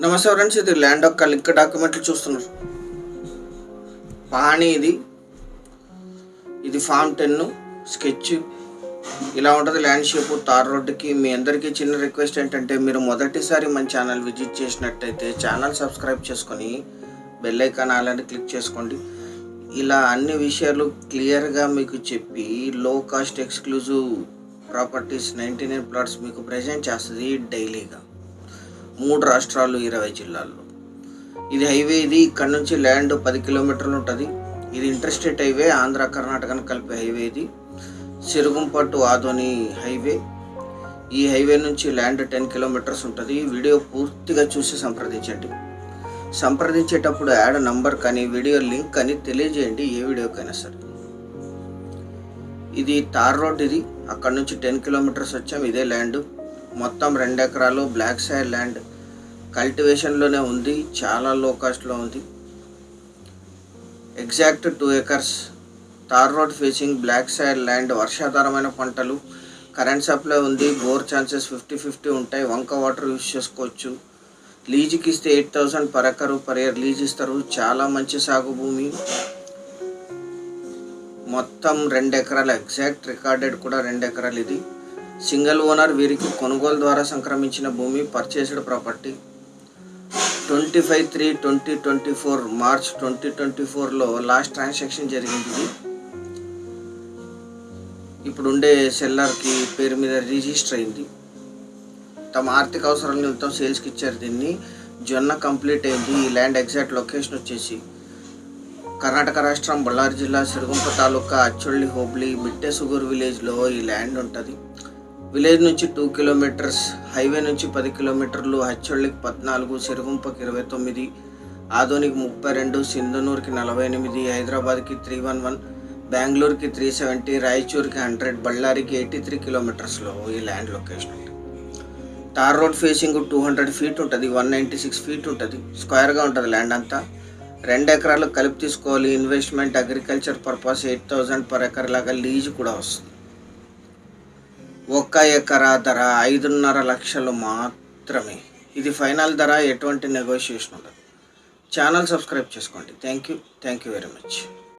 నమస్తే ఫ్రెండ్స్, ఇది ల్యాండ్ యొక్క లింక్ డాక్యుమెంట్లు చూస్తున్నారు. పహాణి ఇది ఫామ్ 10 స్కెచ్ ఇలా ఉంటుంది. ల్యాండ్ షేపు తార్ రోడ్డుకి. మీ అందరికీ చిన్న రిక్వెస్ట్ ఏంటంటే, మీరు మొదటిసారి మన ఛానల్ విజిట్ చేసినట్టయితే ఛానల్ సబ్స్క్రైబ్ చేసుకొని బెల్ ఐకాన్ అలాంటి క్లిక్ చేసుకోండి. ఇలా అన్ని విషయాలు క్లియర్గా మీకు చెప్పి లో కాస్ట్ ఎక్స్క్లూజివ్ ప్రాపర్టీస్ 99 ప్లాట్స్ మీకు ప్రజెంట్ చేస్తుంది డైలీగా. 3 రాష్ట్రాలు 20 జిల్లాల్లో. ఇది హైవే. ఇది ఇక్కడ నుంచి ల్యాండ్ 10 కిలోమీటర్లు ఉంటుంది. ఇది ఇంటర్స్టేట్ హైవే, ఆంధ్ర కర్ణాటకను కలిపే హైవే. ఇది సిరుగుంప టు ఆదోని హైవే. ఈ హైవే నుంచి ల్యాండ్ 10 కిలోమీటర్స్ ఉంటుంది. వీడియో పూర్తిగా చూసి సంప్రదించండి. సంప్రదించేటప్పుడు యాడ్ నంబర్ కానీ వీడియో లింక్ కానీ తెలియజేయండి, ఏ వీడియోకైనా సరే. ఇది తార్ రోడ్. ఇది అక్కడ నుంచి 10 కిలోమీటర్స్ వచ్చాం. ఇదే ల్యాండ్ మొత్తం 2 ఎకరాలు బ్లాక్ సాయిల్ ల్యాండ్. కల్టివేషన్లోనే ఉంది, చాలా లో కాస్ట్లో ఉంది. Exact 2 acres tar road facing black soil land. వర్షాధారమైన పంటలు, కరెంట్ సప్లై ఉంది, బోర్ ఛాన్సెస్ 50-50 ఉంటాయి. వంక వాటర్ యూజ్ చేసుకోవచ్చు. లీజుకి ఇస్తే 8,000 per acre per year lease ఇస్తారు. చాలా మంచి సాగు భూమి. మొత్తం 2 ఎకరాలు, ఎగ్జాక్ట్ రికార్డెడ్ కూడా 2 ఎకరాలు. ఇది సింగిల్ ఓనర్. వీరికి కొనుగోలు ద్వారా సంక్రమించిన భూమి, పర్చేస్డ్ ప్రాపర్టీ. 25/3/2024 మార్చ్ 2024లో లాస్ట్ ట్రాన్సాక్షన్ జరిగింది. ఇది ఇప్పుడు ఉండే సెల్లర్కి పేరు మీద రిజిస్టర్ అయింది. తమ ఆర్థిక అవసరాల నిమిత్తం సేల్స్కి ఇచ్చారు దీన్ని. జొన్న కంప్లీట్ అయింది. ఈ ల్యాండ్ ఎగ్జాక్ట్ లొకేషన్ వచ్చేసి కర్ణాటక రాష్ట్రం బళ్ళారి జిల్లా సిరుగుంప తాలూకా అచ్చొల్లి హోబ్లీ బిట్టెసుగూరు విలేజ్లో ఈ ల్యాండ్ ఉంటుంది. విలేజ్ నుంచి 2 కిలోమీటర్స్, హైవే నుంచి 10 కిలోమీటర్లు. అచ్చొల్లికి 14, సిరుగుంపకి 29, ఆదోనికి 32, సింధనూరుకి 48, హైదరాబాద్కి 311, బెంగళూరుకి 370, రాయచూరుకి 100, బళ్ళారికి 83 కిలోమీటర్స్లో ఈ ల్యాండ్ లొకేషన్ ఉంటుంది. తార్ రోడ్ ఫేసింగ్ 200 ఫీట్ ఉంటుంది, 196 ఫీట్ ఉంటుంది. స్క్వేర్గా ఉంటుంది ల్యాండ్ అంతా. 2 ఎకరాలు కలిపి తీసుకోవాలి. Investment, agriculture purpose 8,000 per acre లాగా లీజు కూడా వస్తుంది. 1 ఎకరా ధర 5.5 లక్షలు మాత్రమే. ఇది ఫైనల్ ధర, ఎటువంటి నెగోషియేషన్ ఉండదు. ఛానల్ సబ్స్క్రైబ్ చేసుకోండి. Thank you very much.